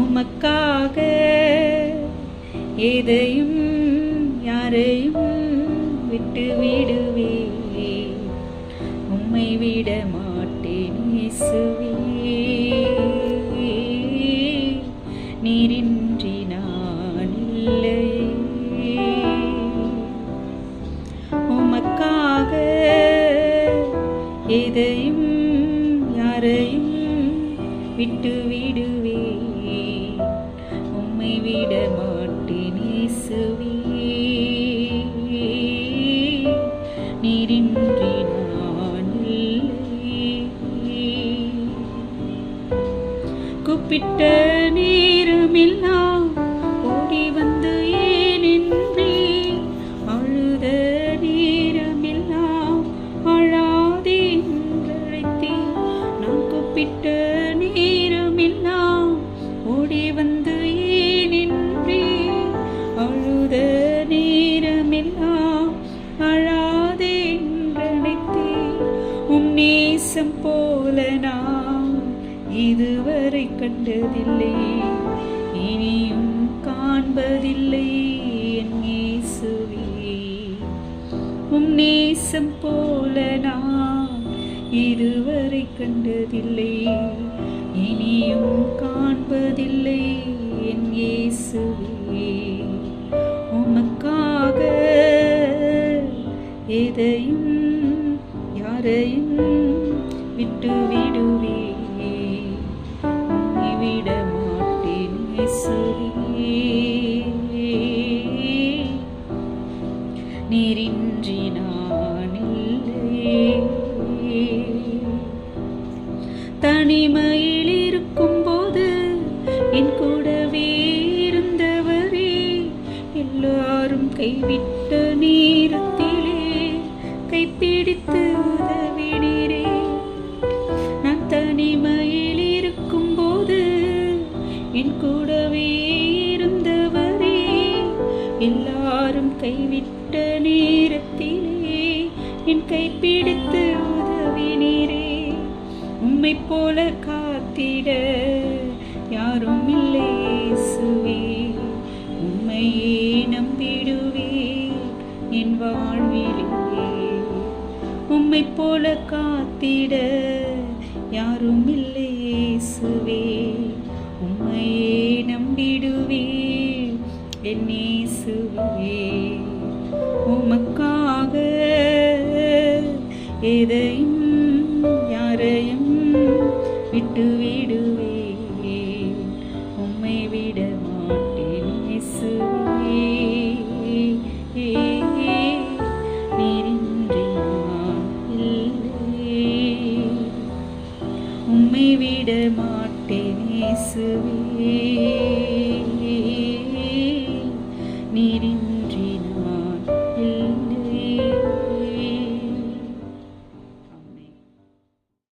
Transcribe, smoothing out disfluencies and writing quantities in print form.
உமக்காக எதையும் யாரையும் விட்டு விடுவேன், உம்மை விட மாட்டேன் இயேசுவே. நீரின்றி நான் இல்லையே. உமக்காக எதையும் யாரையும் விட்டு விடுவேன், உம்மை விட மாட்டேன் இயேசுவே. நீரின்றி நான் இல்லை. கூப்பிட்ட நேரமெல்லாம் ஓடி வந்து ஏனென்றே, அழுத நேரமெல்லாம் அழாதே என்றழைத்தே. நான் கூப்பிட்ட நேரமெல்லாம் ஓடி வந்து ஏனென்றே, அழுத நேரமெல்லாம் அழாதே என்றழைத்தே. உம் நேசம் போல நான் இதுவரை கண்டதில்லை, இனியும் காண்பதில்லை என் இயேசுவே. உம் நேசம் போல நான் இதுவரை கண்டதில்லை, இனியும் காண்பதில்லை என் இயேசுவே. உமக்காக எதையும் யாரையும் விட்டு விடுவேன், உம்மை விட மாட்டேன் இயேசுவே. நீரின்றி நான் இல்லை. தனிமையில் இருக்கும்போது என் கூடவே இருந்தவரே, எல்லாரும் கைவிட்ட நேரத்திலே கைப்பிடித்து உதவினீரே. நான் தனிமையில் இருக்கும்போது என் கூடவே இருந்தவரே, எல்லாரும் கைவிட்ட நேரத்திலே என் கைப்பிடித்து உதவினீரே. உம்மை போல காத்திட யாரும் இல்லை இயேசுவே, உம்மையே நம்பிடுவேன் என் வாழ்விலே. உம்மை போல காத்திட யாரும் இல்லை இயேசுவே, உம்மையே நம்பிடுவேன் என் இயேசுவே. உமக்காக எதையும் யாரையும் விட்டு விடுவேன், உம்மை விட மாட்டேன் இயேசுவே. நீரின்றி நான் இல்லை, உம்மை விட மாட்டேன் இயேசுவே. நீரின்றி